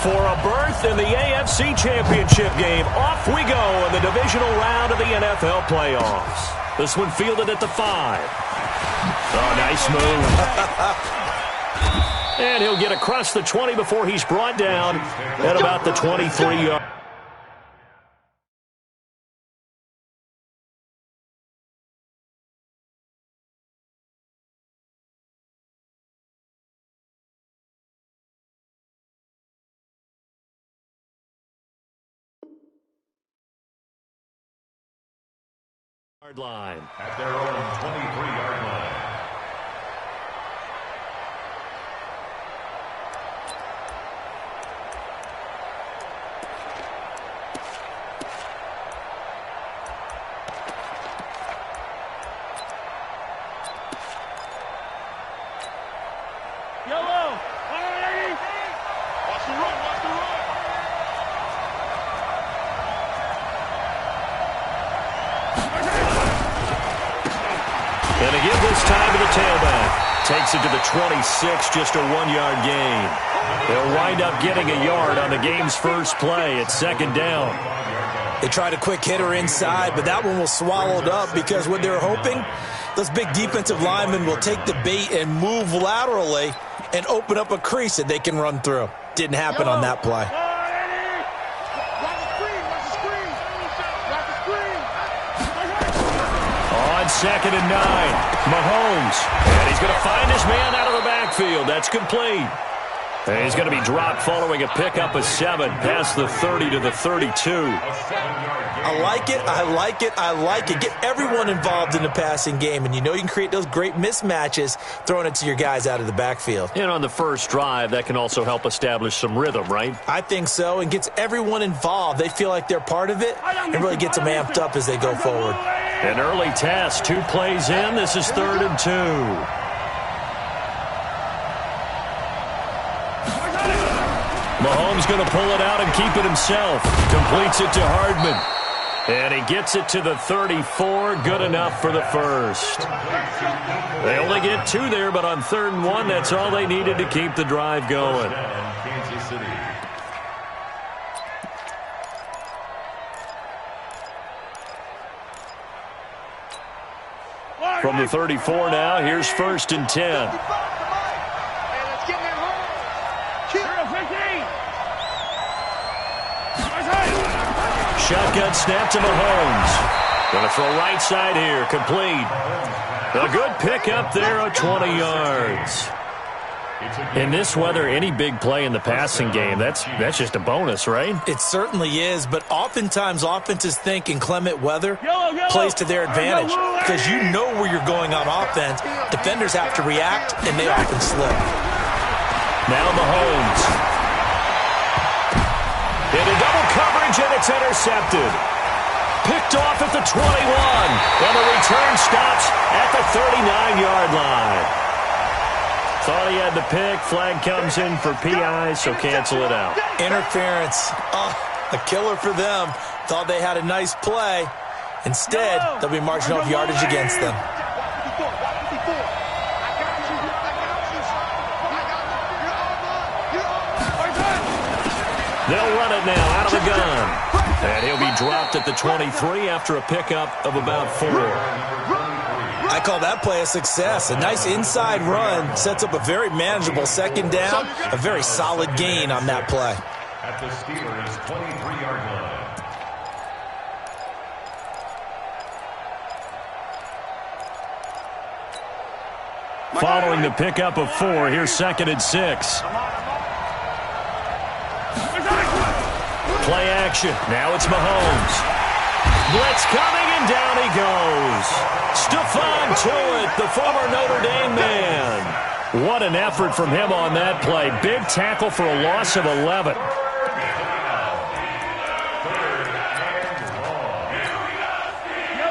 for a berth in the AFC Championship game. Off we go in the divisional round of the NFL playoffs. This one fielded at the 5. Oh, nice move. And he'll get across the 20 before he's brought down at about the 23-yard. Line. At their own 23-yard line. Yellow! Watch the run, watch the run! And to give this time to the tailback. Takes it to the 26, just a 1-yard gain. They'll wind up getting a yard on the game's first play at second down. They tried a quick hitter inside, but that one was swallowed up because what they're hoping, those big defensive linemen will take the bait and move laterally and open up a crease that they can run through. Didn't happen on that play. On 2nd and 9, Mahomes. And he's going to find his man out of the backfield. That's complete. And he's going to be dropped following a pickup of 7 past the 30 to the 32. I like it, I like it, I like it. Get everyone involved in the passing game, and you know you can create those great mismatches throwing it to your guys out of the backfield. And on the first drive, that can also help establish some rhythm, right? I think so, and gets everyone involved. They feel like they're part of it, and really gets them amped up as they go forward. An early test, 2 plays in. This is 3rd and 2. Mahomes going to pull it out and keep it himself. Completes it to Hardman. And he gets it to the 34. Good enough for the first. They only get 2 there, but on 3rd and 1, that's all they needed to keep the drive going. From the 34 now, here's 1st and 10. Shotgun snap to Mahomes. Going to throw right side here. Complete. A good pickup there of 20 yards. In this weather, any big play in the passing game, that's just a bonus, right? It certainly is, but oftentimes offenses think inclement weather plays to their advantage because you know where you're going on offense. Defenders have to react, and they often slip. Now Mahomes. Into double coverage, and it's intercepted. Picked off at the 21, and the return stops at the 39-yard line. Thought he had the pick. Flag comes in for PI, so cancel it out. Interference. Oh, a killer for them. Thought they had a nice play. Instead, they'll be marching off yardage against them. They'll run it now out of the gun. And he'll be dropped at the 23 after a pickup of about 4. I call that play a success. A nice inside run sets up a very manageable second down. A very solid gain on that play. At the Steelers' 23-yard line. Following the pickup of 4, here's 2nd and 6. Play action. Now it's Mahomes. Blitz coming, and down he goes. Stephon Tuitt, the former Notre Dame man. What an effort from him on that play. Big tackle for a loss of 11.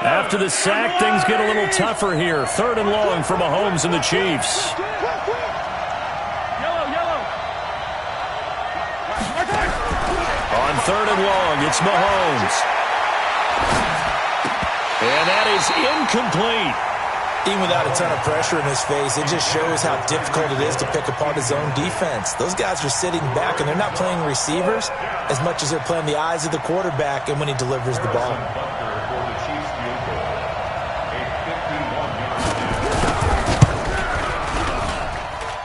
After the sack, things get a little tougher here. 3rd and long for Mahomes and the Chiefs. On 3rd and long, it's Mahomes. And that is incomplete. Even without a ton of pressure in his face, it just shows how difficult it is to pick apart his own defense. Those guys are sitting back, and they're not playing receivers as much as they're playing the eyes of the quarterback and when he delivers the ball.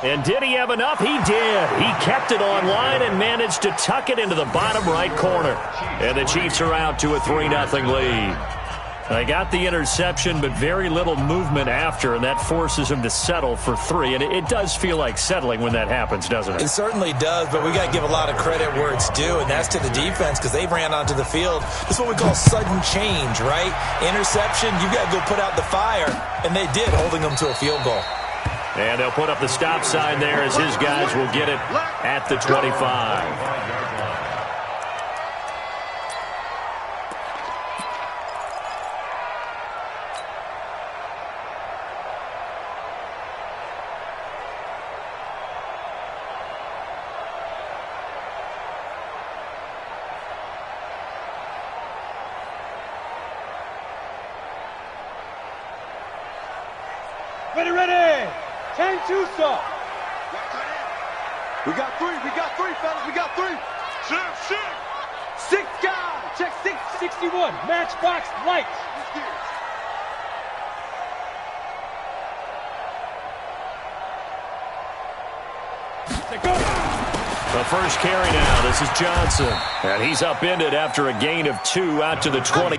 And did he have enough? He did. He kept it online and managed to tuck it into the bottom right corner. And the Chiefs are out to a 3-0 lead. They got the interception, but very little movement after, and that forces him to settle for 3. And it does feel like settling when that happens, doesn't it? It certainly does, but we got to give a lot of credit where it's due, and that's to the defense because they ran onto the field. This is what we call sudden change, right? Interception, you got to go put out the fire, and they did, holding them to a field goal. And they'll put up the stop sign there as his guys will get it at the 25. Ready! 10 2-stop. We got three, fellas, we got 3. Six. 6 guys, check 6. 61, matchbox lights. The first carry now, this is Johnson. And he's upended after a gain of 2 out to the 20.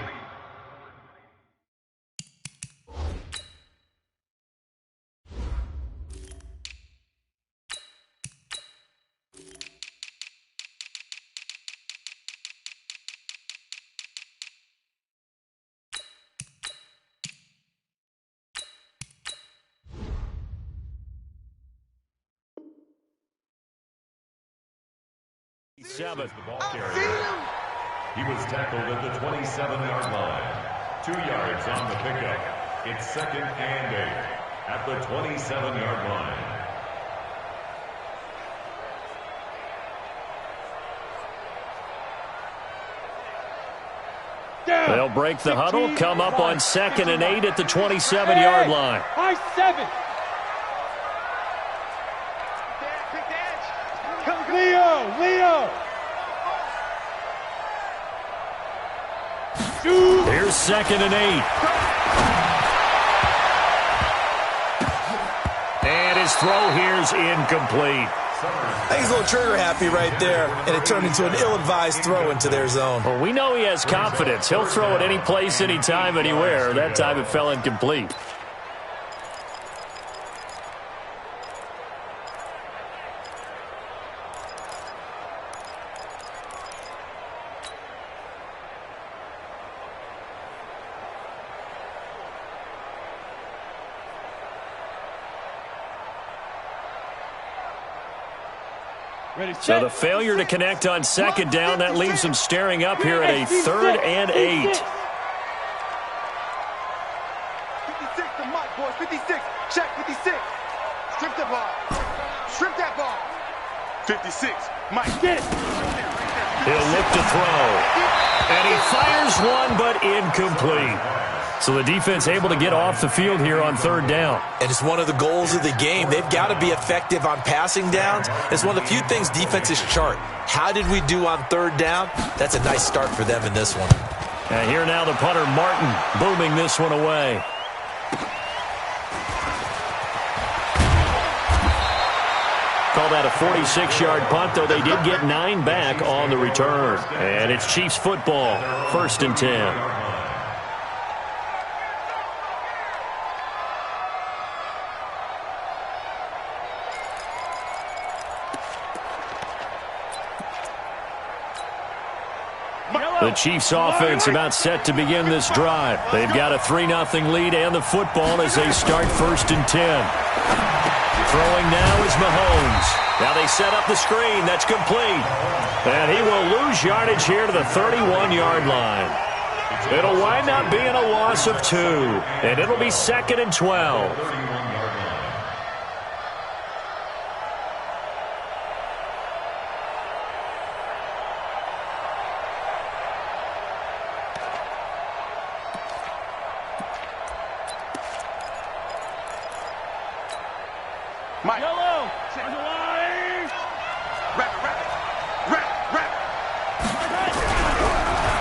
Seventh ball carrier. He was tackled at the 27-yard line. 2 yards on the pickup. It's 2nd and 8 at the 27-yard line. They'll break the huddle, come up on 2nd and 8 at the 27-yard line. High 7. Leo. Here's 2nd and 8. And his throw here's incomplete. I think he's a little trigger happy right there, and it turned into an ill-advised throw into their zone. Well, we know he has confidence. He'll throw it any place, anytime, anywhere. That time it fell incomplete. So the failure to connect on 2nd down, that leaves them staring up here at a 3rd and 8. 56 to Mike, boys. 56. Check 56. Strip the ball. Strip that ball. 56. Mike, get it. He'll look to throw. And he fires one, but incomplete. So the defense able to get off the field here on 3rd down. And it's one of the goals of the game. They've got to be effective on passing downs. It's one of the few things defenses chart. How did we do on 3rd down? That's a nice start for them in this one. And here now the punter, Martin, booming this one away. Call that a 46-yard punt, though they did get 9 back on the return. And it's Chiefs football, 1st and 10. The Chiefs offense about set to begin this drive. They've got a 3-0 lead and the football as they start 1st and 10. Throwing now is Mahomes. Now they set up the screen. That's complete. And he will lose yardage here to the 31-yard line. It'll wind up being a loss of 2. And it'll be 2nd and 12. Mike. Yellow. Wrap.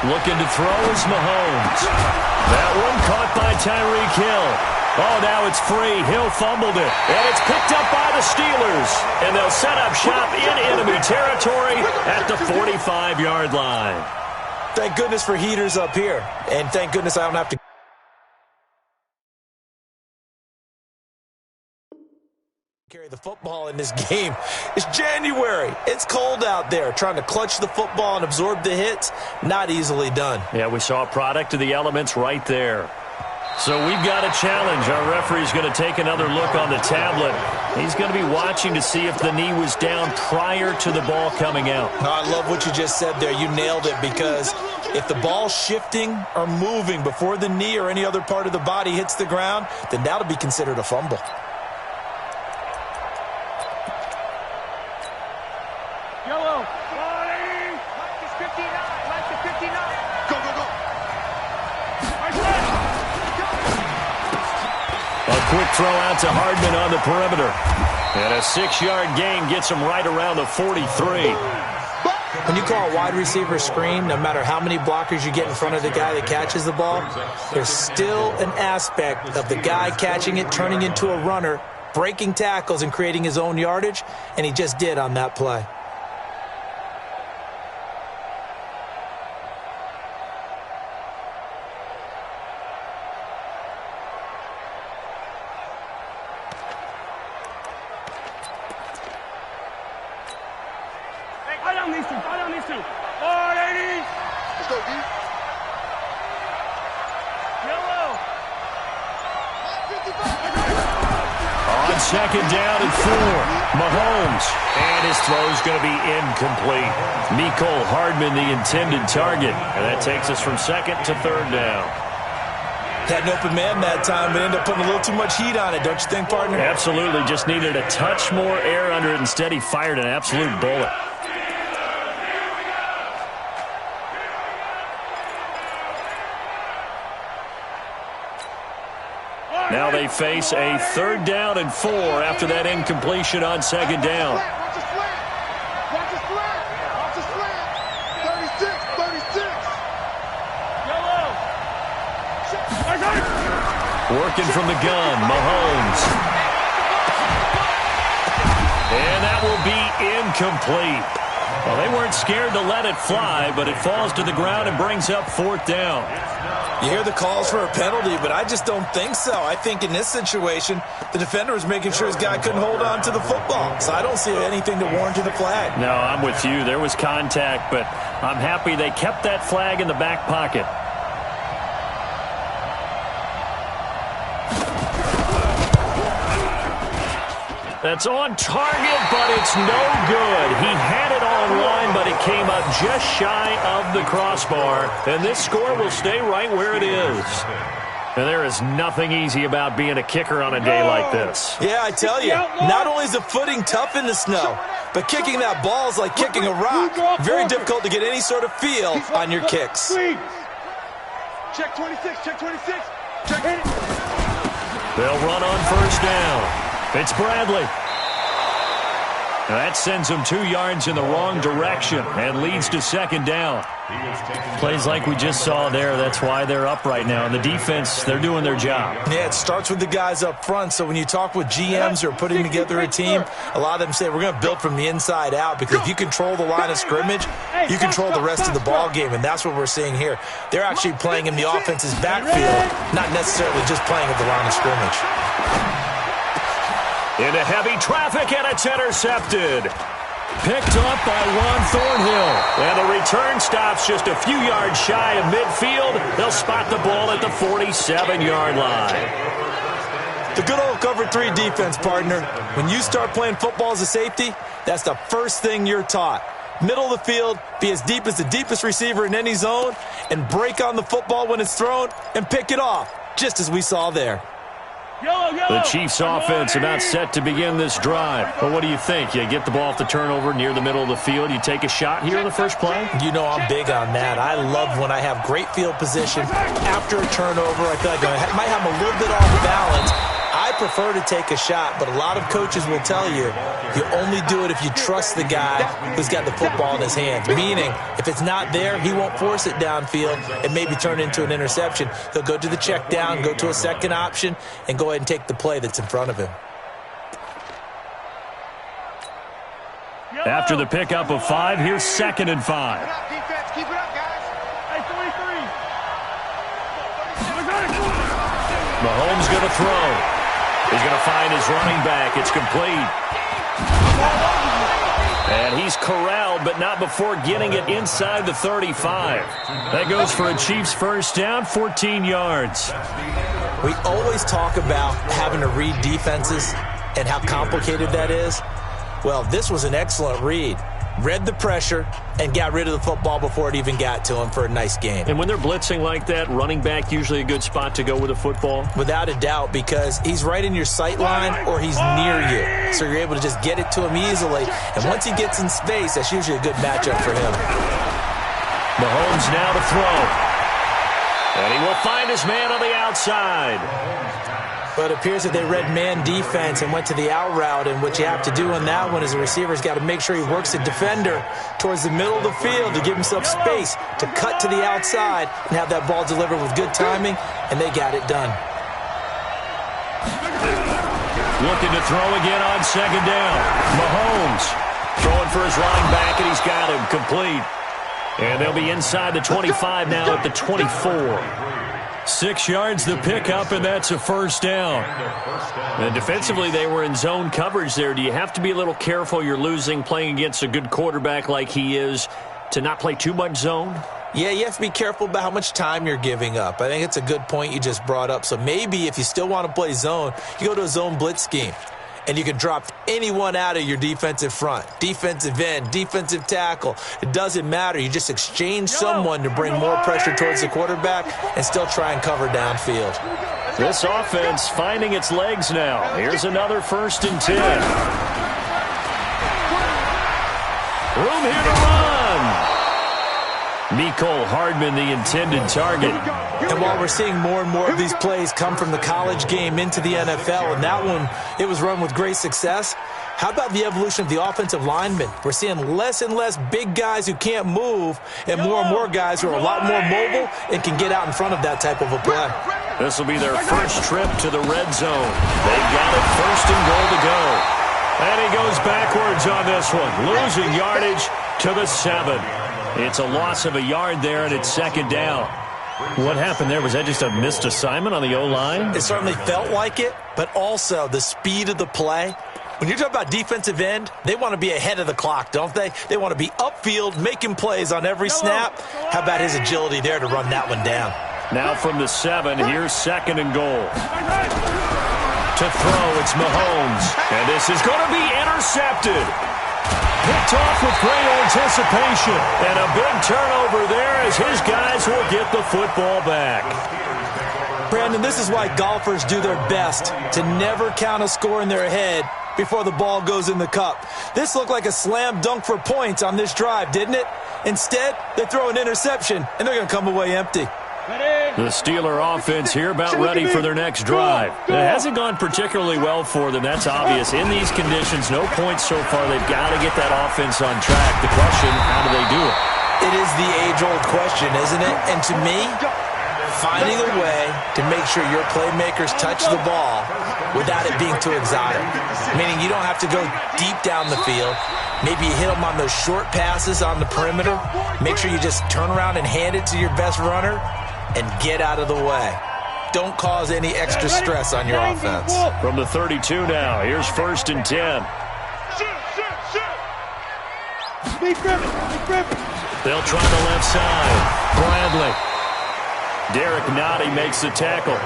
Looking to throw is Mahomes. That one caught by Tyreek Hill. Oh, now it's free. Hill fumbled it. And it's picked up by the Steelers. And they'll set up shop in enemy territory at the 45-yard line. Thank goodness for heaters up here. And thank goodness I don't have to carry the football in this game. It's January. It's cold out there. Trying to clutch the football and absorb the hits, not easily done. Yeah, we saw a product of the elements right there. So we've got a challenge. Our referee's going to take another look on the tablet. He's going to be watching to see if the knee was down prior to the ball coming out. I love what you just said there. You nailed it, because if the ball's shifting or moving before the knee or any other part of the body hits the ground, then that'll be considered a fumble. Yellow. Mike is 59. Mike is 59. Go. A quick throw out to Hardman on the perimeter. And a 6-yard gain gets him right around the 43. When you call a wide receiver screen, no matter how many blockers you get in front of the guy that catches the ball, there's still an aspect of the guy catching it, turning into a runner, breaking tackles and creating his own yardage, and he just did on that play. Fight on these two. All ladies. Let's go, D. Yellow. On second down and 4, Mahomes. And his throw's going to be incomplete. Mecole Hardman, the intended target. And that takes us from second to third down. Had an open man that time, but ended up putting a little too much heat on it, don't you think, partner? Absolutely. Just needed a touch more air under it. Instead, he fired an absolute bullet. Now they face a third down and 4 after that incompletion on second down. Watch the slant. Watch the slant. Watch the slant. 36. Yellow. Working from the gun, Mahomes. And that will be incomplete. Well, they weren't scared to let it fly, but it falls to the ground and brings up fourth down. You hear the calls for a penalty, but I just don't think so. I think in this situation, the defender was making sure his guy couldn't hold on to the football. So I don't see anything to warrant a flag. No, I'm with you. There was contact, but I'm happy they kept that flag in the back pocket. That's on target, but it's no good. He had it online, but it came up just shy of the crossbar. And this score will stay right where it is. And there is nothing easy about being a kicker on a day like this. Yeah, I tell you, not only is the footing tough in the snow, but kicking that ball is like kicking a rock. Very difficult to get any sort of feel on your kicks. Check 26. Check 26. Check it. They'll run on first down. It's Bradley. Now that sends them 2 yards in the wrong direction and leads to second down. Plays like we just saw there. That's why they're up right now. And the defense, they're doing their job. Yeah, it starts with the guys up front. So when you talk with GMs who are putting together a team, a lot of them say we're going to build from the inside out, because if you control the line of scrimmage, you control the rest of the ball game, and that's what we're seeing here. They're actually playing in the offense's backfield, not necessarily just playing at the line of scrimmage. Into heavy traffic, and it's intercepted. Picked up by Juan Thornhill. And the return stops just a few yards shy of midfield. They'll spot the ball at the 47-yard line. The good old cover 3 defense, partner. When you start playing football as a safety, that's the first thing you're taught. Middle of the field, be as deep as the deepest receiver in any zone, and break on the football when it's thrown and pick it off, just as we saw there. The Chiefs' offense about set to begin this drive. But what do you think? You get the ball off the turnover near the middle of the field. You take a shot here in the first play? You know I'm big on that. I love when I have great field position after a turnover. I feel like I might have a little bit off balance. I prefer to take a shot, but a lot of coaches will tell you only do it if you trust the guy who's got the football in his hands. Meaning, if it's not there, he won't force it downfield and maybe turn into an interception. He'll go to the check down, go to a second option, and go ahead and take the play that's in front of him. After the pickup of 5, here's 2nd and 5. Keep it up, guys. Hey, 43. Mahomes going to throw. He's going to find his running back. It's complete. And he's corralled, but not before getting it inside the 35. That goes for a Chiefs first down, 14 yards. We always talk about having to read defenses and how complicated that is. Well, this was an excellent read. Read the pressure and got rid of the football before it even got to him for a nice gain. And when they're blitzing like that, running back usually a good spot to go with a football? Without a doubt, because he's right in your sight line or he's near you. So you're able to just get it to him easily. And once he gets in space, that's usually a good matchup for him. Mahomes now to throw. And he will find his man on the outside. But it appears that they read man defense and went to the out route, and what you have to do on that one is the receiver's got to make sure he works the defender towards the middle of the field to give himself space to cut to the outside and have that ball delivered with good timing, and they got it done. Looking to throw again on 2nd down. Mahomes throwing for his running back, and he's got him complete. And they'll be inside the 25 now at the 24. 6 yards the pickup, and that's a first down. And defensively, they were in zone coverage there. Do you have to be a little careful? You're losing, playing against a good quarterback like he is, to not play too much zone? Yeah, you have to be careful about how much time you're giving up. I think it's a good point you just brought up. So maybe if you still want to play zone, you go to a zone blitz scheme. And you can drop anyone out of your defensive front, defensive end, defensive tackle. It doesn't matter. You just exchange someone to bring more pressure towards the quarterback and still try and cover downfield. This offense finding its legs now. Here's another 1st and 10. Room here to run. Mecole Hardman, the intended target. And while we're seeing more and more of these plays come from the college game into the NFL, and that one, it was run with great success, how about the evolution of the offensive linemen? We're seeing less and less big guys who can't move and more guys who are a lot more mobile and can get out in front of that type of a play. This will be their first trip to the red zone. They've got it 1st and goal to go. And he goes backwards on this one, losing yardage to the 7. It's a loss of a yard there, and it's 2nd down. What happened there? Was that just a missed assignment on the O-line? It certainly felt like it, but also the speed of the play. When you're talking about defensive end, they want to be ahead of the clock, don't they? They want to be upfield, making plays on every snap. How about his agility there to run that one down? Now from the 7, here's 2nd and goal. To throw, it's Mahomes. And this is going to be intercepted. Picked off with great anticipation. And a big turnover there as his guys will get the football back. Brandon, this is why golfers do their best to never count a score in their head before the ball goes in the cup. This looked like a slam dunk for points on this drive, didn't it? Instead, they throw an interception, and they're going to come away empty. The Steeler offense here about ready for their next drive. It hasn't gone particularly well for them. That's obvious. In these conditions, no points so far. They've got to get that offense on track. The question, how do they do it? It is the age-old question, isn't it? And to me, finding a way to make sure your playmakers touch the ball without it being too exotic. Meaning you don't have to go deep down the field. Maybe you hit them on those short passes on the perimeter. Make sure you just turn around and hand it to your best runner and get out of the way. Don't cause any extra stress on your offense. From the 32 now, here's 1st and 10. They'll try the left side. Bradley. Derek Nottie makes the tackle.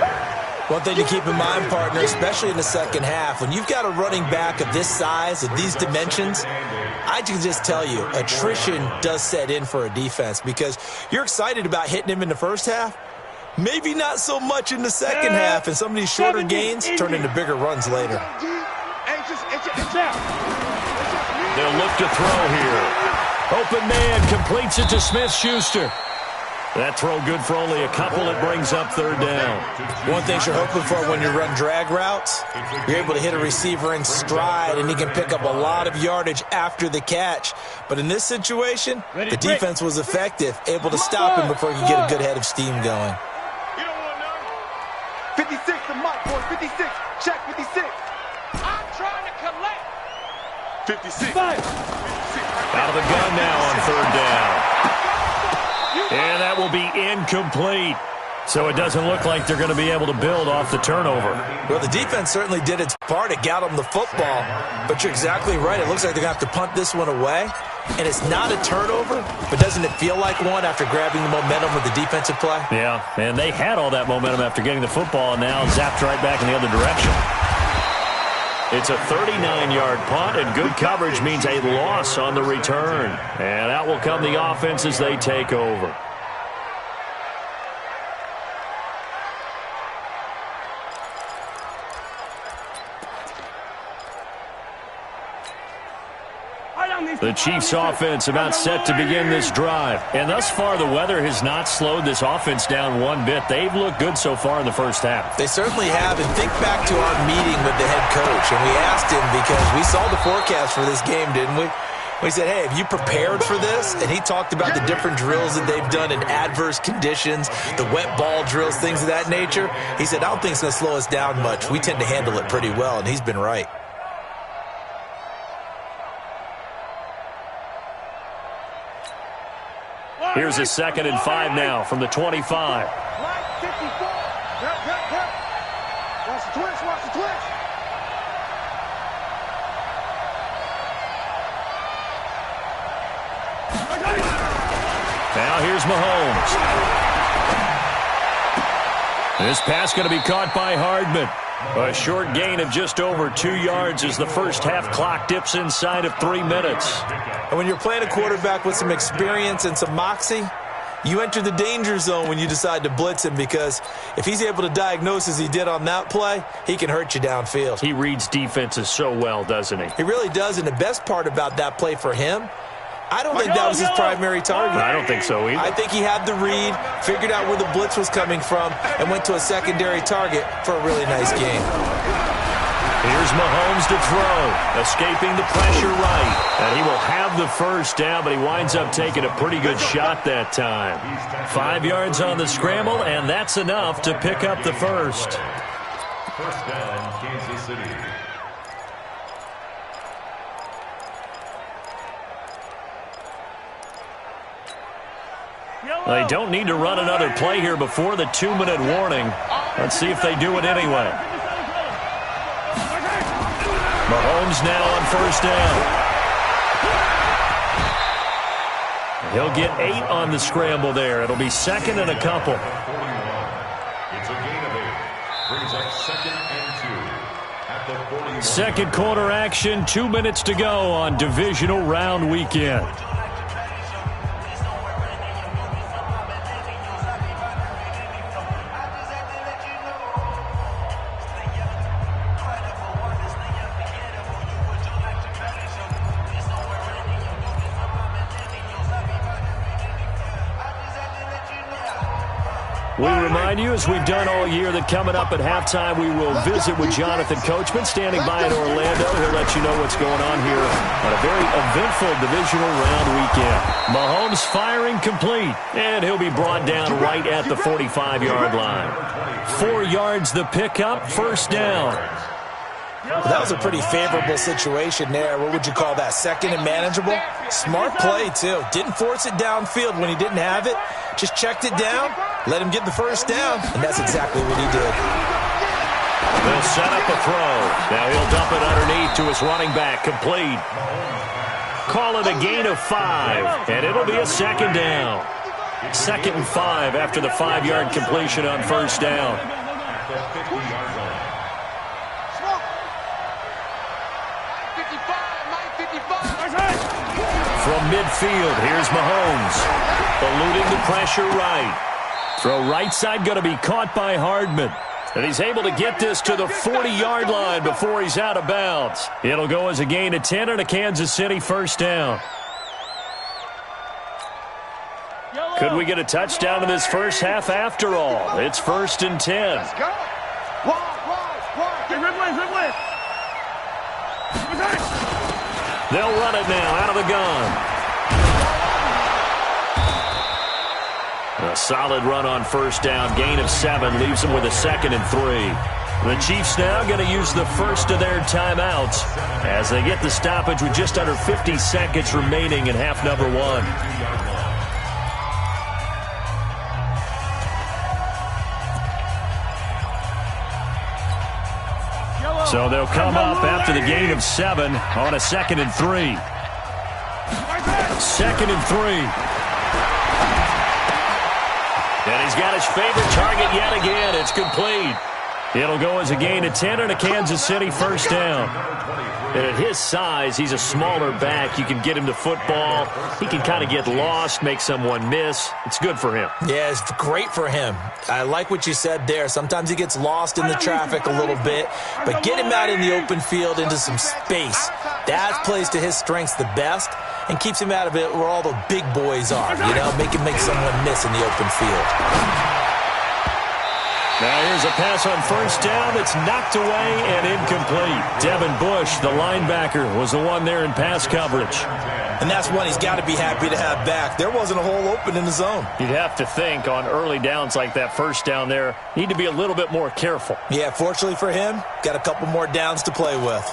One thing to keep in mind, partner, especially in the second half, when you've got a running back of this size, of these dimensions, I can just tell you, attrition does set in for a defense because you're excited about hitting him in the first half. Maybe not so much in the second half, and some of these shorter gains turn into bigger runs later. They'll look to throw here. Open man completes it to Smith-Schuster. That throw good for only a couple. It brings up third down. One thing you're hoping for when you run drag routes, you're able to hit a receiver in stride, and he can pick up a lot of yardage after the catch. But in this situation, the defense was effective, able to stop him before he could get a good head of steam going. 56 to Mike, boys. 56. Check 56. I'm trying to collect. 56. 56. Out of the gun now on third down. And that will be incomplete. So it doesn't look like they're going to be able to build off the turnover. Well, the defense certainly did its part. It got them the football. But you're exactly right. It looks like they're going to have to punt this one away. And it's not a turnover, but doesn't it feel like one after grabbing the momentum with the defensive play? Yeah, and they had all that momentum after getting the football, and now zapped right back in the other direction. It's a 39-yard punt, and good coverage means a loss on the return. And out will come the offense as they take over. The Chiefs offense about set to begin this drive. And thus far, the weather has not slowed this offense down one bit. They've looked good so far in the first half. They certainly have. And think back to our meeting with the head coach. And we asked him, because we saw the forecast for this game, didn't we? We said, hey, have you prepared for this? And he talked about the different drills that they've done in adverse conditions, the wet ball drills, things of that nature. He said, I don't think it's going to slow us down much. We tend to handle it pretty well, and he's been right. Here's a 2nd and 5 now from the 25. Watch the twitch, watch the twitch. Now here's Mahomes. This pass going to be caught by Hardman. A short gain of just over 2 yards as the first half clock dips inside of 3 minutes. And when you're playing a quarterback with some experience and some moxie, you enter the danger zone when you decide to blitz him, because if he's able to diagnose as he did on that play, he can hurt you downfield. He reads defenses so well, doesn't he? He really does, and the best part about that play for him, I don't think that was his primary target. I don't think so either. I think he had the read, figured out where the blitz was coming from, and went to a secondary target for a really nice game. Here's Mahomes to throw, escaping the pressure right. And he will have the first down, but he winds up taking a pretty good shot that time. 5 yards on the scramble, and that's enough to pick up the first. First down, Kansas City. They don't need to run another play here before the 2-minute warning. Let's see if they do it anyway. Mahomes now on first down. He'll get 8 on the scramble there. It'll be 2nd and a couple. It's a gain of 8. Brings up 2nd and 2 at the 41. Second quarter action, 2 minutes to go on divisional round weekend. We remind you, as we've done all year, that coming up at halftime, we will visit with Jonathan Coachman standing by in Orlando. He'll let you know what's going on here on a very eventful divisional round weekend. Mahomes firing complete, and he'll be brought down right at the 45-yard line. 4 yards the pickup, first down. Well, that was a pretty favorable situation there. What would you call that? 2nd and manageable? Smart play, too. Didn't force it downfield when he didn't have it. Just checked it down, let him get the first down, and that's exactly what he did. They'll set up a throw. Now he'll dump it underneath to his running back. Complete. Call it a gain of 5, and it'll be a 2nd down. 2nd and 5 after the 5-yard completion on first down. At the 50-yard line. From midfield, here's Mahomes. Eluding the pressure right. Throw right side going to be caught by Hardman. And he's able to get this to the 40-yard line before he's out of bounds. It'll go as a gain of 10 and a Kansas City first down. Could we get a touchdown in this first half after all? It's 1st and 10. Let's go. Wide. Hey, red way. They'll run it now out of the gun. A solid run on first down. Gain of 7 leaves them with a 2nd and 3. The Chiefs now going to use the first of their timeouts as they get the stoppage with just under 50 seconds remaining in half number 1. So they'll come up after the gain of 7 on a 2nd and 3. 2nd and 3. And he's got his favorite target yet again. It's complete. It'll go as a gain of 10 and a Kansas City first down. And at his size, he's a smaller back. You can get him to football. He can kind of get lost, make someone miss. It's good for him. Yeah, it's great for him. I like what you said there. Sometimes he gets lost in the traffic a little bit, but get him out in the open field into some space. That plays to his strengths the best and keeps him out of it where all the big boys are, you know, make someone miss in the open field. Now here's a pass on first down that's knocked away and incomplete. Devin Bush, the linebacker, was the one there in pass coverage. And that's one he's got to be happy to have back. There wasn't a hole open in the zone. You'd have to think on early downs like that first down there, need to be a little bit more careful. Yeah, fortunately for him, got a couple more downs to play with.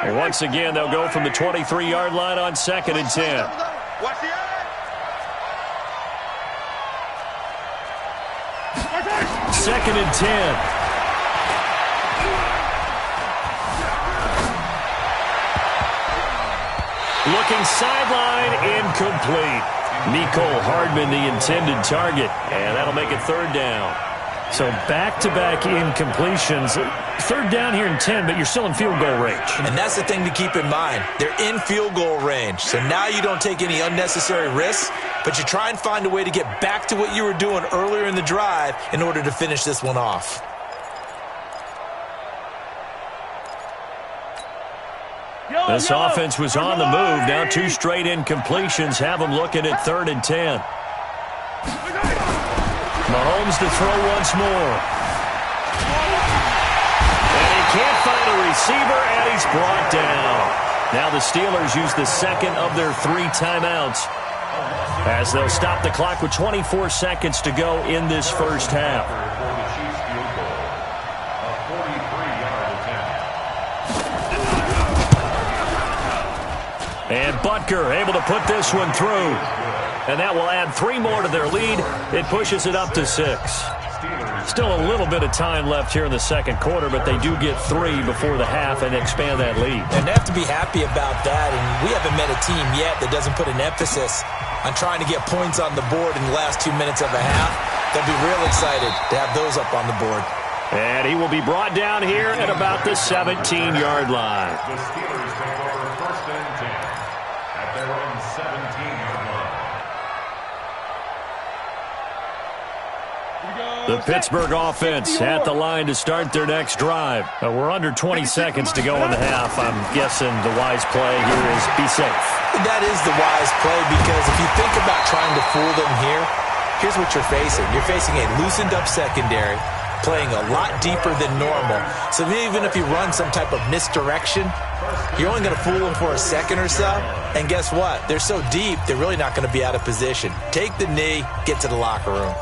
Once again, they'll go from the 23-yard line on 2nd and 10. Watch the eye. 2nd and 10. Looking sideline, incomplete. Mecole Hardman, the intended target, and that'll make it 3rd down. So back-to-back incompletions. 3rd down here in 10, but you're still in field goal range. And that's the thing to keep in mind. They're in field goal range. So now you don't take any unnecessary risks, but you try and find a way to get back to what you were doing earlier in the drive in order to finish this one off. This offense was on the move. Now 2 straight incompletions have them looking at 3rd and 10. Mahomes to throw once more. And he can't find a receiver, and he's brought down. Now the Steelers use the 2nd of their 3 timeouts as they'll stop the clock with 24 seconds to go in this first half. And Butker able to put this one through. And that will add 3 more to their lead. It pushes it up to 6. Still a little bit of time left here in the second quarter, but they do get 3 before the half and expand that lead. And they have to be happy about that. And we haven't met a team yet that doesn't put an emphasis on trying to get points on the board in the last 2 minutes of a half. They'll be real excited to have those up on the board. And he will be brought down here at about the 17-yard line. The Steelers take over 1st and 10 at their own 17-yard line. The Pittsburgh offense at the line to start their next drive. We're under 20 seconds to go in the half. I'm guessing the wise play here is be safe. That is the wise play, because if you think about trying to fool them here, here's what you're facing. You're facing a loosened up secondary, playing a lot deeper than normal. So even if you run some type of misdirection, you're only going to fool them for a second or so. And guess what? They're so deep, they're really not going to be out of position. Take the knee, get to the locker room.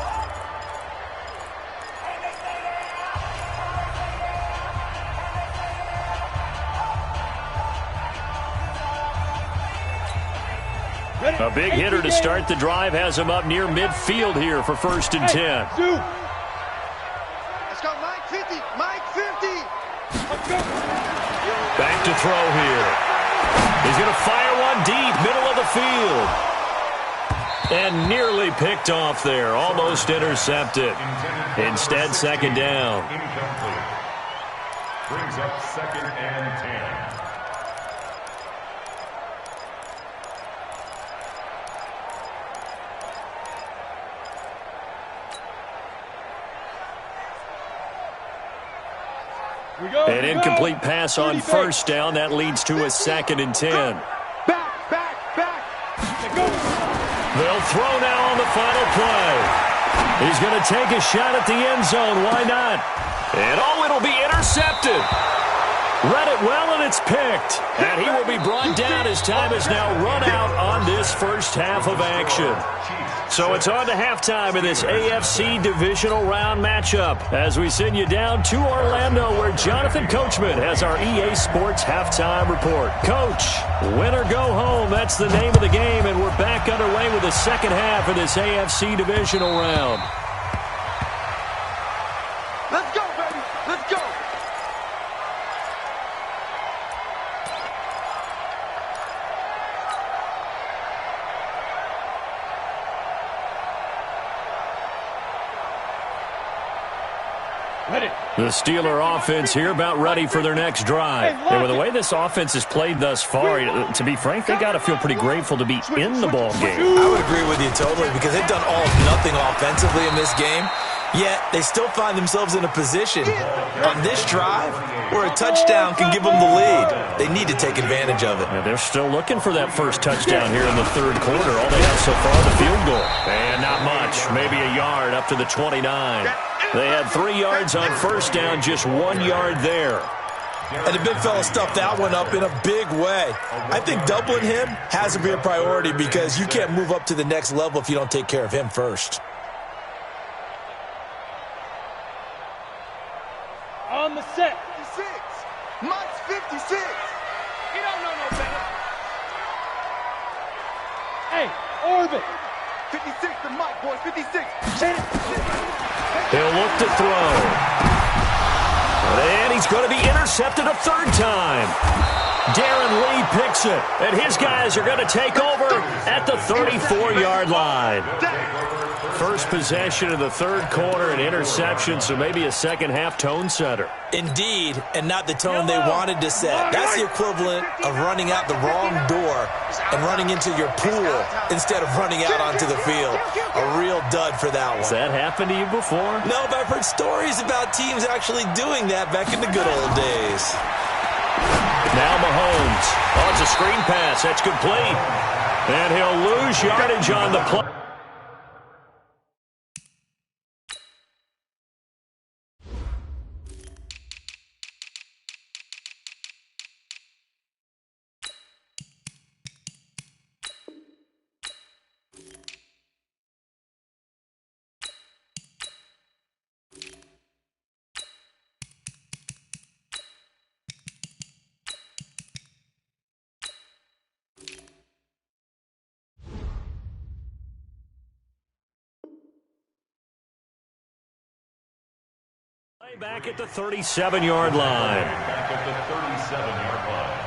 A big hitter to start the drive has him up near midfield here for 1st and 10. Let's go, Mike 50. Mike 50. Let's go. Back to throw here. He's going to fire one deep, middle of the field. And nearly picked off there. Almost intercepted. Instead, 2nd down. Incomplete. Brings up 2nd and 10. An incomplete pass on first down. That leads to a 2nd and 10. Back. They'll throw now on the final play. He's going to take a shot at the end zone. Why not? And it'll be intercepted. Read it well, and it's picked. And he will be brought down as time is now run out on this first half of action. So it's on to halftime in this AFC divisional round matchup as we send you down to Orlando where Jonathan Coachman has our EA Sports halftime report. Coach, win or go home, that's the name of the game, and we're back underway with the second half of this AFC divisional round. Let's go, baby. Let's go. The Steeler offense here about ready for their next drive. And with the way this offense has played thus far, to be frank, they got to feel pretty grateful to be in the ball game. I would agree with you totally because they've done all or nothing offensively in this game. Yet they still find themselves in a position on this drive where a touchdown can give them the lead. They need to take advantage of it. And they're still looking for that first touchdown here in the third quarter. All they have so far, the field goal. And not much, maybe a yard up to the 29. They had 3 yards on first down, just 1 yard there. And the big fella stuffed that one up in a big way. I think doubling him has to be a priority because you can't move up to the next level if you don't take care of him first. On the set. 56. Mike's 56. You don't know no better. Hey, orbit. 56 to Mike, boys. 56. He'll look to throw. And he's going to be intercepted a third time. Darren Lee picks it. And his guys are going to take over at the 34-yard line. First possession of the third quarter, an interception, so maybe a second-half tone setter. Indeed, and not the tone they wanted to set. That's the equivalent of running out the wrong door and running into your pool instead of running out onto the field. A real dud for that one. Has that happened to you before? No, but I've heard stories about teams actually doing that back in the good old days. Now Mahomes. Oh, it's a screen pass. That's complete. And he'll lose yardage on the play. Back at the 37-yard line. Back at the 37-yard line.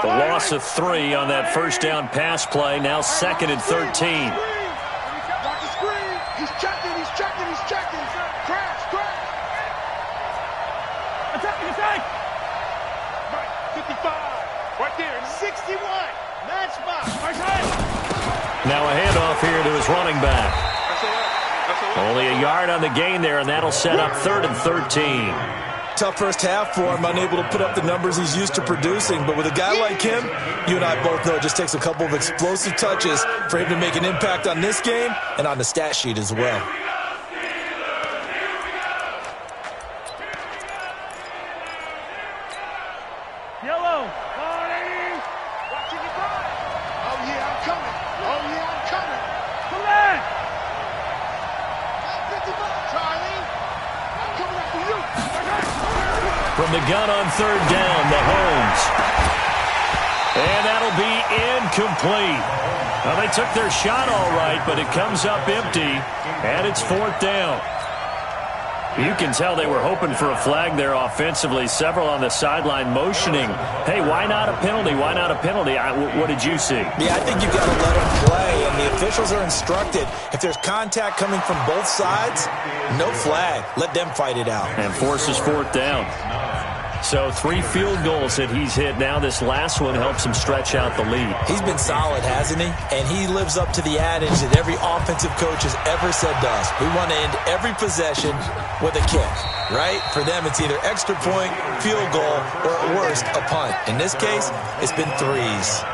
The loss of 3 on that first down pass play. Now 2nd and 13. He's checking. Crash. Attack. Right, 55. Right there, 61. Matchbox. Now a handoff here to his running back. Only a yard on the gain there, and that'll set up 3rd and 13. Tough first half for him, unable to put up the numbers he's used to producing. But with a guy like him, you and I both know it just takes a couple of explosive touches for him to make an impact on this game and on the stat sheet as well. Yellow. Watching you run. Oh, yeah, I'm coming. Come on. 55, Charlie. I'm coming after you. From the gun on 3rd down, Mahomes. And that'll be incomplete. Well, they took their shot all right, but it comes up empty, and it's 4th down. You can tell they were hoping for a flag there offensively. Several on the sideline motioning, hey, why not a penalty? Why not a penalty? What did you see? Yeah, I think you've got to let them play, and the officials are instructed. If there's contact coming from both sides, no flag. Let them fight it out. And forces fourth down. So 3 field goals that he's hit. Now this last one helps him stretch out the lead. He's been solid, hasn't he? And he lives up to the adage that every offensive coach has ever said to us. We want to end every possession with a kick, right? For them, it's either extra point, field goal, or at worst, a punt. In this case, it's been 3s.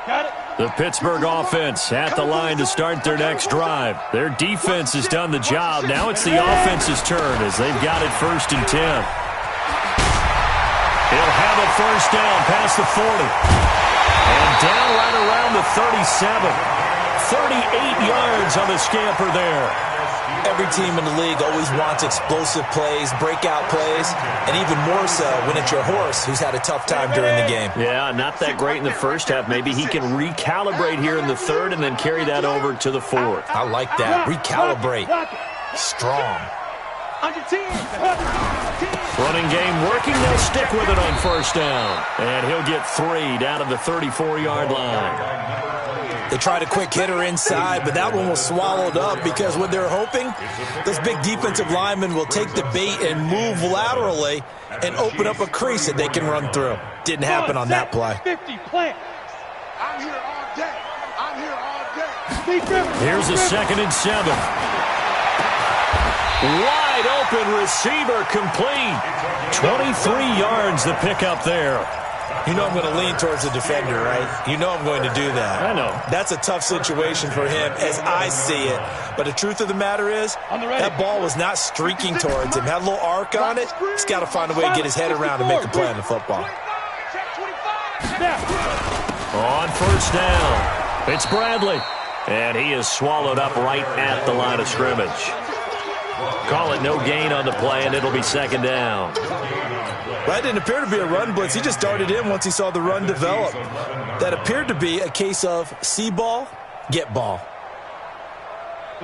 Got it. The Pittsburgh offense at the line to start their next drive. Their defense has done the job. Now it's the offense's turn as they've got it 1st and 10. He'll have a first down past the 40. And down right around the 37. 38 yards on the scamper there. Every team in the league always wants explosive plays, breakout plays, and even more so when it's your horse who's had a tough time during the game. Yeah, not that great in the first half. Maybe he can recalibrate here in the third and then carry that over to the fourth. I like that. Recalibrate. Strong. Running game working. They'll stick with it on first down. And he'll get 3 down to the 34-yard line. They tried a quick hitter inside, but that one was swallowed up because what they're hoping, those big defensive linemen will take the bait and move laterally and open up a crease that they can run through. Didn't happen on that play. 50 plant. I'm here all day. I'm here all day. Here's a 2nd and 7. Wide open receiver complete. 23 yards the pickup there. You know I'm going to lean towards the defender, right? You know I'm going to do that. I know. That's a tough situation for him as I see it. But the truth of the matter is, that ball was not streaking towards him. Had a little arc on it. He's got to find a way to get his head around and make a play on the football. On first down, it's Bradley. And he is swallowed up right at the line of scrimmage. Call it no gain on the play, and it'll be 2nd down. That didn't appear to be a run blitz. He just darted in once he saw the run develop. That appeared to be a case of see ball, get ball.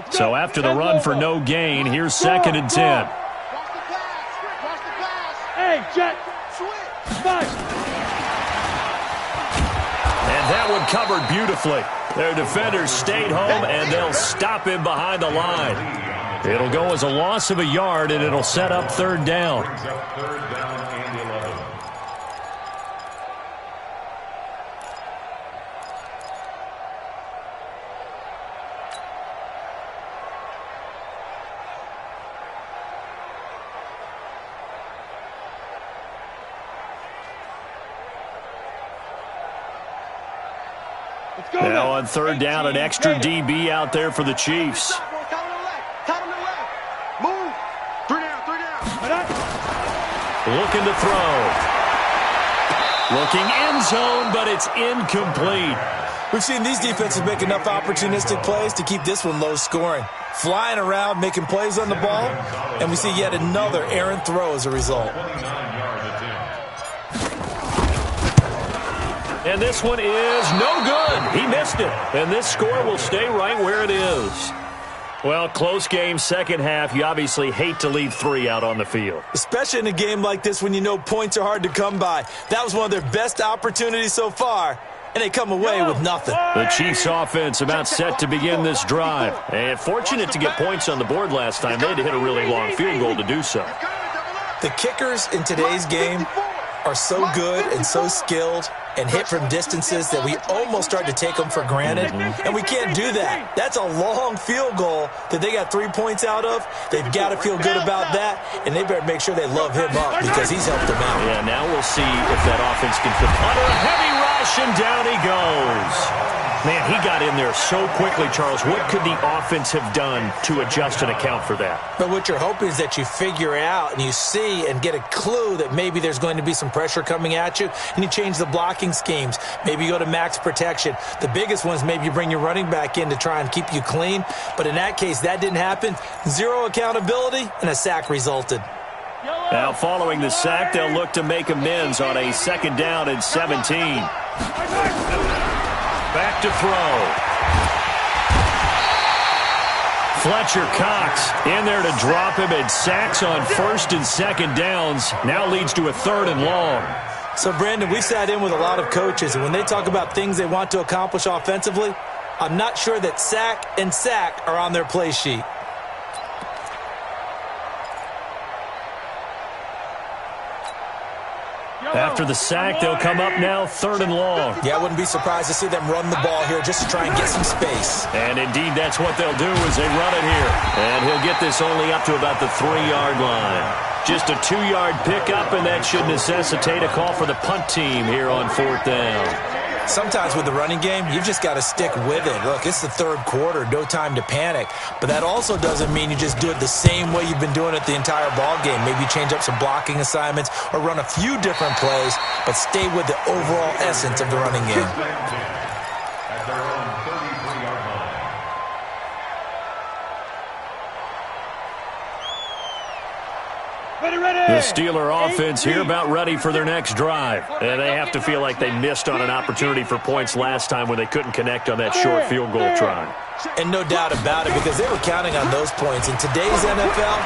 So after the run for no gain, here's 2nd and 10. Hey, Jet. Nice. And that one covered beautifully. Their defenders stayed home, and they'll stop him behind the line. It'll go as a loss of a yard, and it'll set up 3rd down. Now on 3rd down, an extra DB out there for the Chiefs. Move. 3 down. Looking to throw. Looking end zone, but it's incomplete. We've seen these defenses make enough opportunistic plays to keep this one low scoring. Flying around, making plays on the ball, and we see yet another errant throw as a result. And this one is no good. He missed it. And this score will stay right where it is. Well, close game, second half. You obviously hate to leave 3 out on the field. Especially in a game like this when you know points are hard to come by. That was one of their best opportunities so far, and they come away with nothing. The Chiefs offense about set to begin this drive. And fortunate to get points on the board last time. They had to hit a really long field goal to do so. The kickers in today's game are so good and so skilled and hit from distances that we almost start to take them for granted, and we can't do that. That's a long field goal that they got 3 points out of. They've got to feel good about that, and they better make sure they love him up because he's helped them out. Yeah, now we'll see if that offense can fit under a heavy rush, and down he goes. Man, he got in there so quickly, Charles. What could the offense have done to adjust and account for that? But what you're hoping is that you figure out and you see and get a clue that maybe there's going to be some pressure coming at you, and you change the blocking schemes. Maybe you go to max protection. The biggest one is maybe you bring your running back in to try and keep you clean. But in that case, that didn't happen. 0 accountability, and a sack resulted. Now, following the sack, they'll look to make amends on a 2nd down and 17. Back to throw. Fletcher Cox in there to drop him, and sacks on first and second downs. Now leads to a 3rd and long. So, Brandon, we sat in with a lot of coaches, and when they talk about things they want to accomplish offensively, I'm not sure that sack and sack are on their play sheet. After the sack, they'll come up now 3rd and long. Yeah, I wouldn't be surprised to see them run the ball here just to try and get some space. And indeed, that's what they'll do as they run it here. And he'll get this only up to about the 3-yard line. Just a 2-yard pickup, and that should necessitate a call for the punt team here on 4th down. Sometimes with the running game, you've just got to stick with it. Look, it's the 3rd quarter, no time to panic. But that also doesn't mean you just do it the same way you've been doing it the entire ball game. Maybe change up some blocking assignments or run a few different plays, but stay with the overall essence of the running game. At their own 33-yard line. The Steeler offense here about ready for their next drive. And they have to feel like they missed on an opportunity for points last time when they couldn't connect on that short field goal try. And no doubt about it, because they were counting on those points. In today's NFL,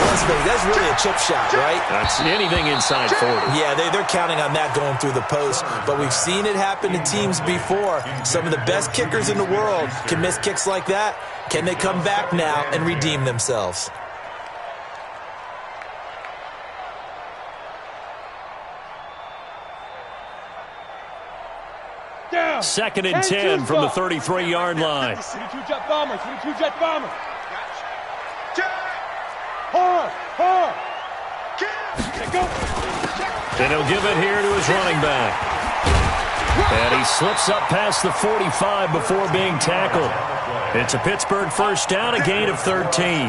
let's face it, that's really a chip shot, right? That's anything inside 40. Yeah, they're counting on that going through the post. But we've seen it happen to teams before. Some of the best kickers in the world can miss kicks like that. Can they come back now and redeem themselves? Down. 2nd and 10 from the 33-yard line. 22 jet bombers. 22 jet bombers. Hard. Go. And he'll give it here to his running back. And he slips up past the 45 before being tackled. It's a Pittsburgh 1st down, a gain of 13.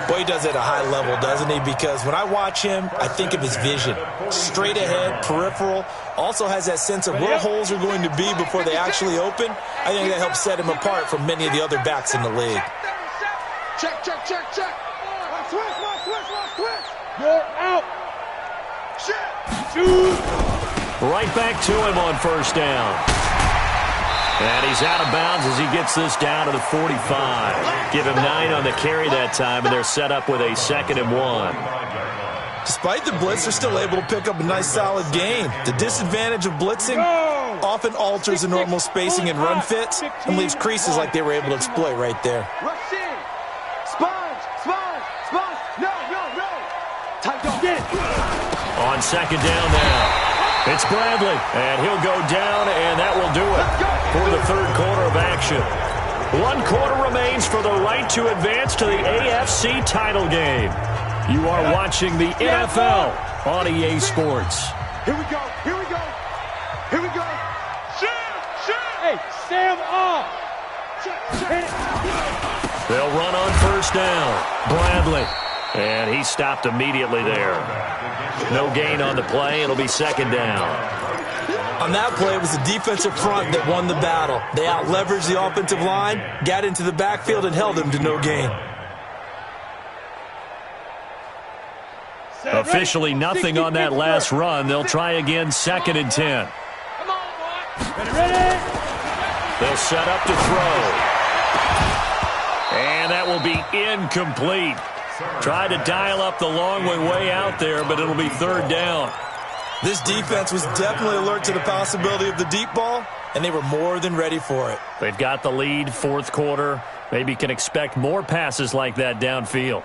Boy, he does it at a high level, doesn't he? Because when I watch him, I think of his vision. Straight ahead, peripheral. Also has that sense of where holes are going to be before they actually open. I think that helps set him apart from many of the other backs in the league. Check. Switch. You're out. Right back to him on 1st down. And he's out of bounds as he gets this down to the 45. Give him 9 on the carry that time, and they're set up with a 2nd and 1. Despite the blitz, they're still able to pick up a nice solid gain. The disadvantage of blitzing often alters the normal spacing and run fits and leaves creases like they were able to exploit right there. Rush in. Sponge. No. Tight dog. Get it. On 2nd down now. It's Bradley, and he'll go down, and that will do it for the 3rd quarter of action. 1 quarter remains for the right to advance to the AFC title game. You are watching the NFL on EA Sports. Here we go. Hey, Sam off. Hit it. They'll run on 1st down. Bradley, and he stopped immediately there. No gain on the play. It'll be 2nd down. On that play, it was the defensive front that won the battle. They out-leveraged the offensive line, got into the backfield, and held them to no gain. Officially nothing on that last run. They'll try again 2nd and 10. Come on, boy. Ready. They'll set up to throw. And that will be incomplete. Tried to dial up the long way out there, but it'll be 3rd down. This defense was definitely alert to the possibility of the deep ball, and they were more than ready for it. They've got the lead, 4th quarter. Maybe can expect more passes like that downfield.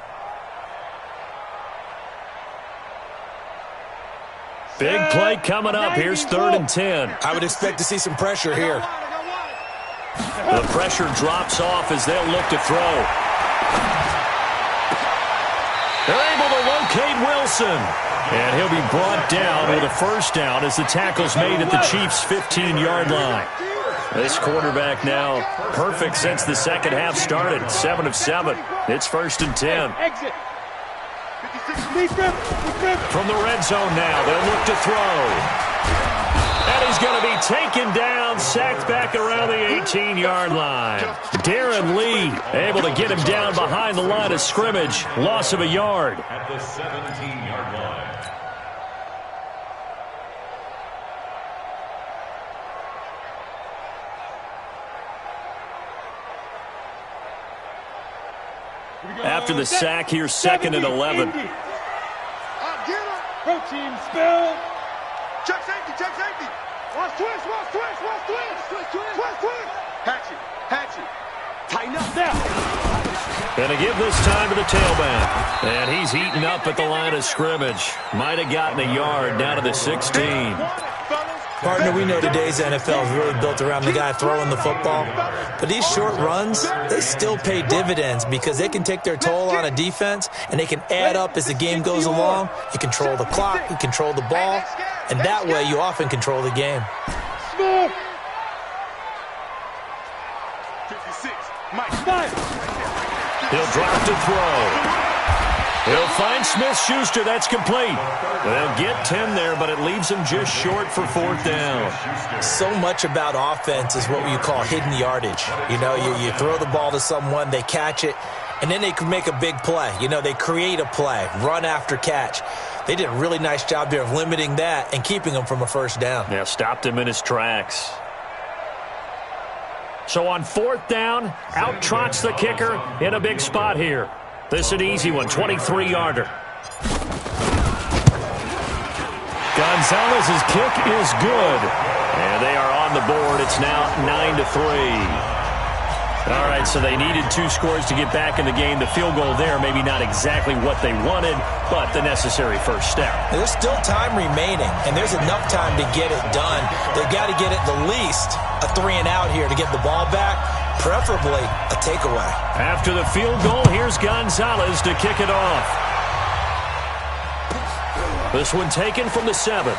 Big play coming up. Here's 3rd and 10. I would expect to see some pressure here. The pressure drops off as they'll look to throw. They're able to locate Wilson. And he'll be brought down with a 1st down as the tackle's made at the Chiefs' 15-yard line. This quarterback now perfect since the 2nd half started. 7 of 7. It's 1st and 10. Exit. From the red zone now, they'll look to throw. And he's going to be taken down, sacked back around the 18-yard line. Darren Lee able to get him down behind the line of scrimmage. Loss of a yard. At the 17-yard line. After the sack, here's 2nd and 11. Pro team spell. Check safety, check safety. Watch twist, watch twist, watch twist. Twist, twist. Hatch it. Tighten up. Now. Gonna give this time to the tailback. And he's eaten up at the line of scrimmage. Might have gotten a yard down to the 16. Partner, we know today's NFL is really built around the guy throwing the football. But these short runs, they still pay dividends because they can take their toll on a defense, and they can add up as the game goes along. You control the clock, you control the ball, and that way you often control the game. Smith. 56. Mike. He'll drop to throw. He'll find Smith-Schuster. That's complete. They'll get 10 there, but it leaves him just short for 4th down. So much about offense is what you call hidden yardage. You know, you throw the ball to someone, they catch it, and then they can make a big play. You know, they create a play, run after catch. They did a really nice job there of limiting that and keeping him from a 1st down. Yeah, stopped him in his tracks. So on 4th down, out trots the kicker in a big spot here. This is an easy one, 23-yarder. Gonzalez's kick is good. And they are on the board. It's now 9-3. All right, so they needed 2 scores to get back in the game. The field goal there, maybe not exactly what they wanted, but the necessary first step. There's still time remaining, and there's enough time to get it done. They've got to get at the least a 3-and-out here to get the ball back, preferably a takeaway. After the field goal, here's Gonzalez to kick it off. This one taken from the 7.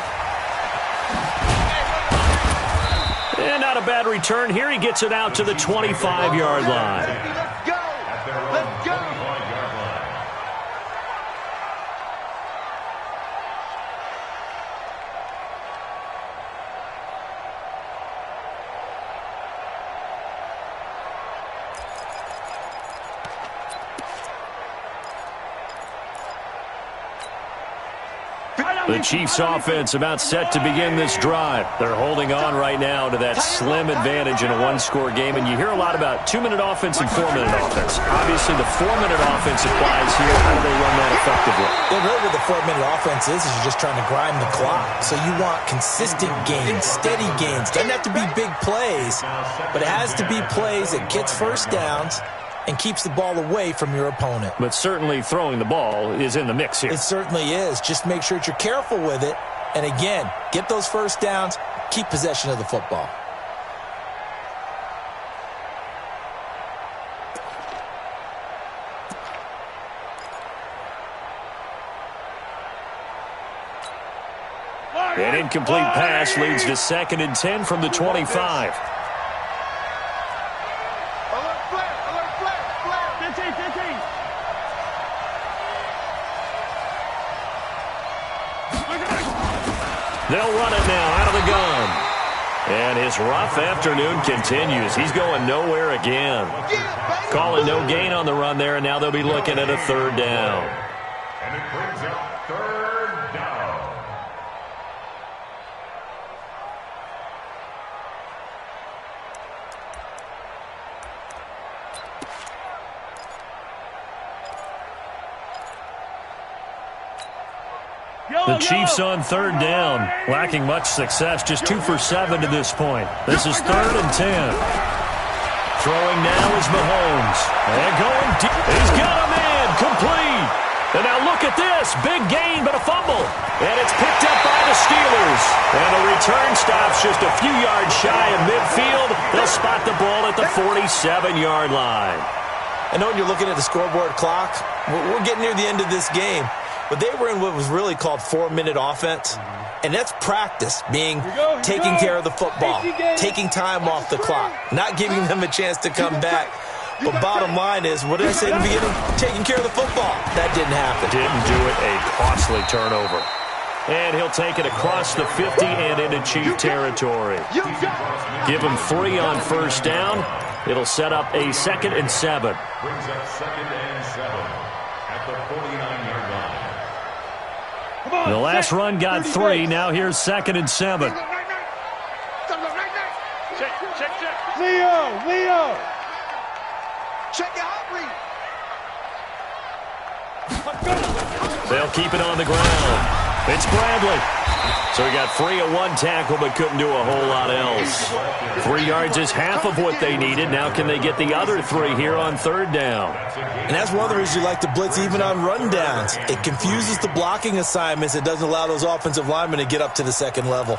And not a bad return here. He gets it out to the 25-yard line. Let's go. Let's go. The Chiefs offense about set to begin this drive. They're holding on right now to that slim advantage in a 1-score game. And you hear a lot about 2-minute offense and 4-minute offense. Obviously, the 4-minute offense applies here. How do they run that effectively? Yeah, really what the 4-minute offense is you're just trying to grind the clock. So you want consistent gains, steady gains. Doesn't have to be big plays, but it has to be plays that gets 1st downs and keeps the ball away from your opponent. But certainly throwing the ball is in the mix here. It certainly is. Just make sure that you're careful with it. And again, get those 1st downs, keep possession of the football. An incomplete pass leads to 2nd and 10 from the 25. They'll run it now out of the gun. And his rough afternoon continues. He's going nowhere again. Calling no gain on the run there, and now they'll be looking at a 3rd down. And it brings up 3rd down. The Chiefs on 3rd down, lacking much success, just 2 for 7 to this point. This is 3rd and 10. Throwing now is Mahomes. And going deep. He's got a man, complete. And now look at this, big gain but a fumble. And it's picked up by the Steelers. And the return stops just a few yards shy of midfield. They'll spot the ball at the 47-yard line. I know when you're looking at the scoreboard clock, we're getting near the end of this game. But they were in what was really called 4-minute offense. And that's practice, taking care of the football, taking time off the clock, not giving them a chance to come back. But bottom line is, what did I say in the beginning? Taking care of the football. That didn't happen. Didn't do it. A costly turnover. And he'll take it across the 50 and into Chief territory. Give him 3 on 1st down. It'll set up a 2nd and 7. Brings up 2nd and 7 at the 49-yard line. The last run got 3. Now here's 2nd and 7. Leo. Check your hot read. They'll keep it on the ground. It's Bradley. So he got free of one tackle but couldn't do a whole lot else. 3 yards is half of what they needed. Now can they get the other 3 here on third down? And that's one of the reasons you like to blitz even on run downs. It confuses the blocking assignments. It doesn't allow those offensive linemen to get up to the second level.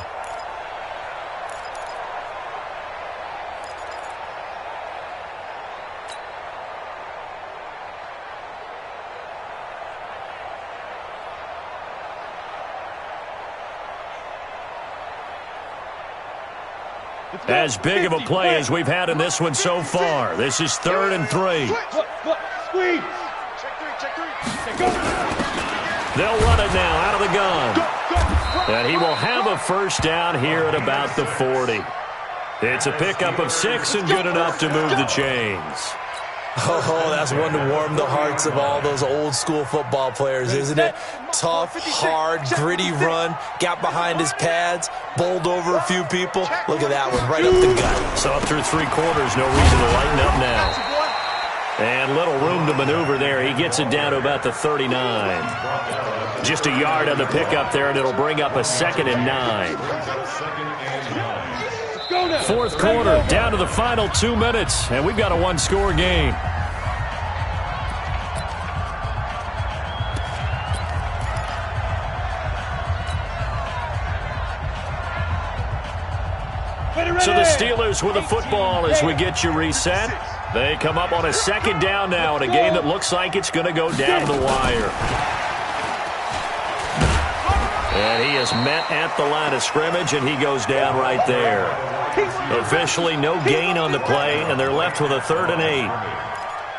As big of a play as we've had in this one so far. This is 3rd and 3. Squeeze. They'll run it now out of the gun. And he will have a first down here at about the 40. It's a pickup of 6 and good enough to move the chains. Oh, that's one to warm the hearts of all those old-school football players, isn't it? Tough, hard, gritty run, got behind his pads, bowled over a few people. Look at that one, right up the gut. So up through 3 quarters, no reason to lighten up now. And little room to maneuver there. He gets it down to about the 39. Just a yard on the pickup there, and it'll bring up a 2nd and 9. 4th quarter, down to the final 2 minutes, and we've got a 1-score game. So the Steelers with the football as we get you reset. They come up on a 2nd down now in a game that looks like it's going to go down the wire. And he is met at the line of scrimmage, and he goes down right there. Officially no gain on the play, and they're left with a 3rd and 8.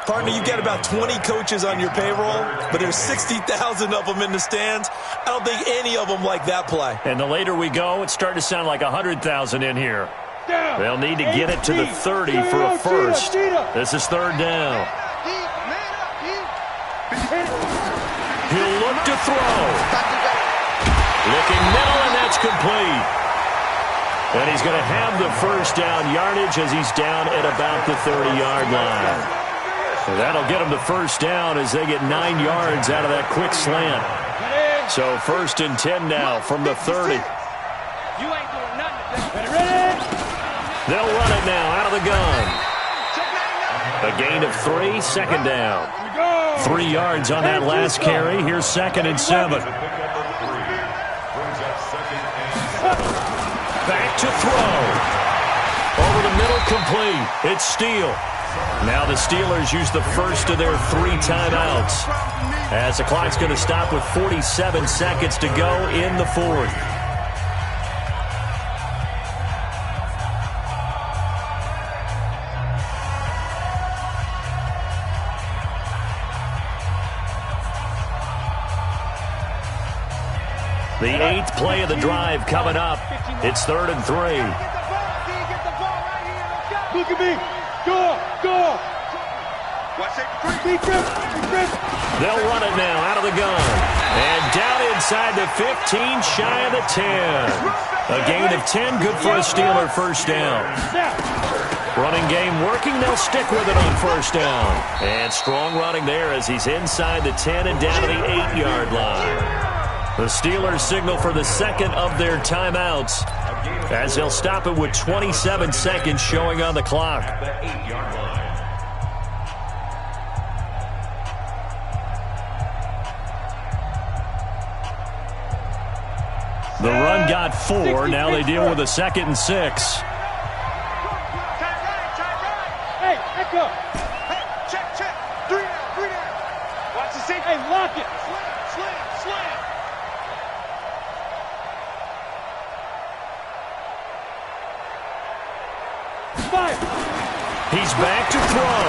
Partner, you've got about 20 coaches on your payroll, but there's 60,000 of them in the stands. I don't think any of them like that play. And the later we go, it's starting to sound like 100,000 in here. They'll need to get it to the 30 for a first. This is 3rd down. He'll look to throw. Looking middle, and that's complete. And he's going to have the first down yardage as he's down at about the 30-yard line. So that'll get him the first down as they get 9 yards out of that quick slant. So 1st and 10 now from the 30. They'll run it now out of the gun. A gain of 3, 2nd down. 3 yards on that last carry. Here's 2nd and 7. Back to throw. Over the middle, complete. It's Steele. Now the Steelers use the first of their 3 timeouts, as the clock's going to stop with 47 seconds to go in the 4th. The 8th play of the drive coming up. It's 3rd and 3. Look at me. Go. They'll run it now out of the gun. And down inside the 15, shy of the 10. A gain of 10, good for a Steeler first down. Running game working, they'll stick with it on first down. And strong running there as he's inside the 10 and down to the 8-yard line. The Steelers signal for the 2nd of their timeouts as they'll stop it with 27 seconds showing on the clock. The run got 4. Now they deal with a 2nd and 6. Hey, echo. Hey, check. 3 down. Watch the safety. Hey, lock it. Slam. He's back to throw.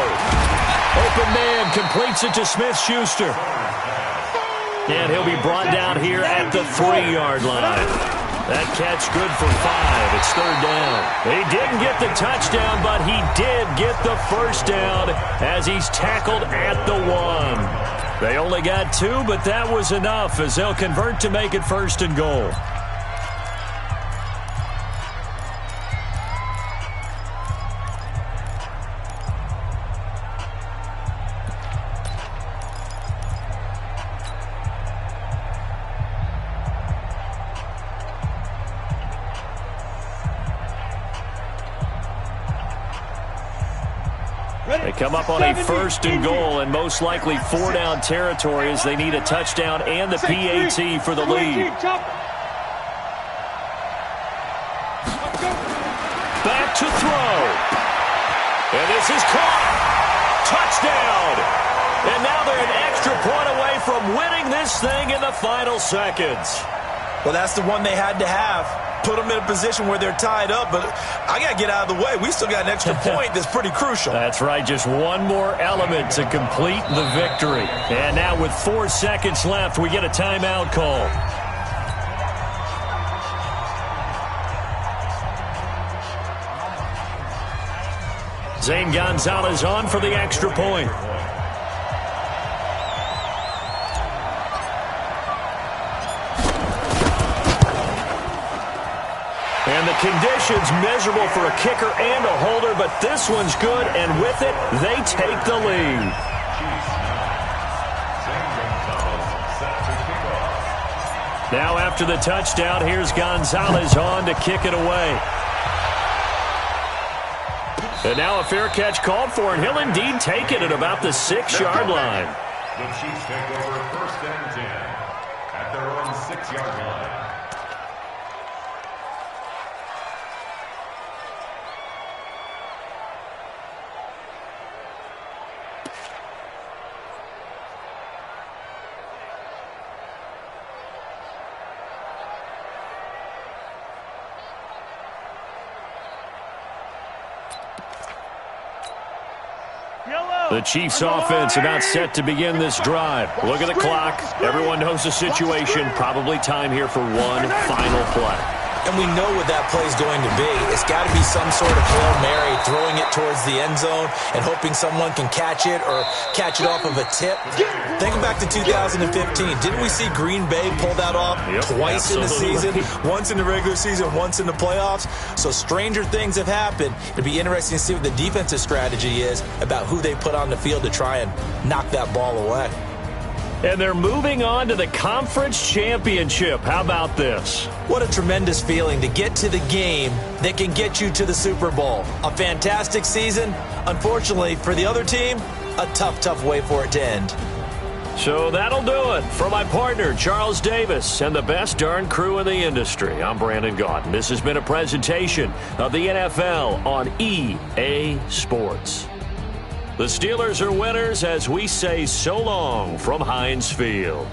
Open man completes it to Smith-Schuster. And he'll be brought down here at the 3-yard line. That catch good for 5. It's 3rd down. He didn't get the touchdown, but he did get the first down as he's tackled at the 1. They only got 2, but that was enough as they'll convert to make it 1st and goal. They come up on a 1st and goal and most likely 4-down territory as they need a touchdown and the PAT for the lead. Back to throw. And this is caught. Touchdown. And now they're an extra point away from winning this thing in the final seconds. Well, that's the one they had to have. Put them in a position where they're tied up, but I got to get out of the way. We still got an extra point that's pretty crucial. That's right, just one more element to complete the victory. And now with 4 seconds left, we get a timeout call. Zane Gonzalez on for the extra point. And the conditions miserable for a kicker and a holder, but this one's good, and with it, they take the lead. Now after the touchdown, here's Gonzalez on to kick it away. And now a fair catch called for, and he'll indeed take it at about the 6-yard line. The Chiefs take over 1st and 10 at their own 6-yard line. The Chiefs offense about set to begin this drive. Look at the clock. Everyone knows the situation. Probably time here for one final play. And we know what that play is going to be. It's got to be some sort of Hail Mary, throwing it towards the end zone and hoping someone can catch it or catch it off of a tip. Think back to 2015. Didn't we see Green Bay pull that off twice in the season? Once in the regular season, once in the playoffs. So stranger things have happened. It'll be interesting to see what the defensive strategy is about who they put on the field to try and knock that ball away. And they're moving on to the conference championship. How about this? What a tremendous feeling to get to the game that can get you to the Super Bowl. A fantastic season. Unfortunately, for the other team, a tough, tough way for it to end. So that'll do it. For my partner, Charles Davis, and the best darn crew in the industry, I'm Brandon Gaudin. This has been a presentation of the NFL on EA Sports. The Steelers are winners as we say so long from Heinz Field.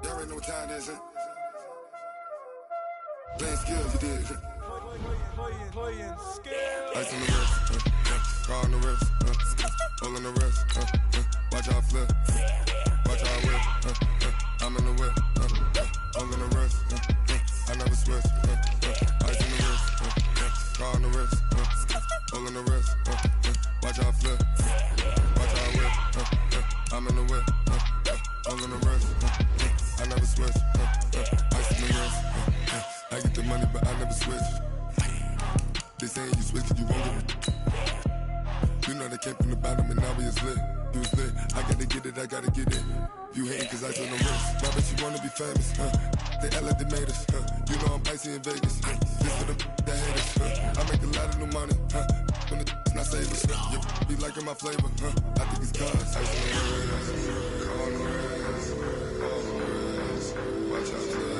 Y'all already know what time it is, huh? Playing skills, you did. Playing skills. Ice on the wrist, car on the wrist, hole in the wrist, watch out flip, watch out whip, I'm in the whip, hole in the wrist, I never switch, ice on the wrist, car on the wrist, hole in the wrist, watch out flip, watch out whip, I'm in the whip, hole in the wrist, I never never switch. Ice in the wrist. I get the money, but I never switch. They saying you switch, you won't get it. You know they came from the bottom and now we is lit. You was lit, I gotta get it, I gotta get it. You hating cause I took no risk. Why bet you wanna be famous, They act like they made us, You know I'm icy in Vegas, This for the that hate us, I make a lot of new money, When the not savers, You be liking my flavor, I think it's cause ice on the wrist, on the wrist, on the wrist. Watch out,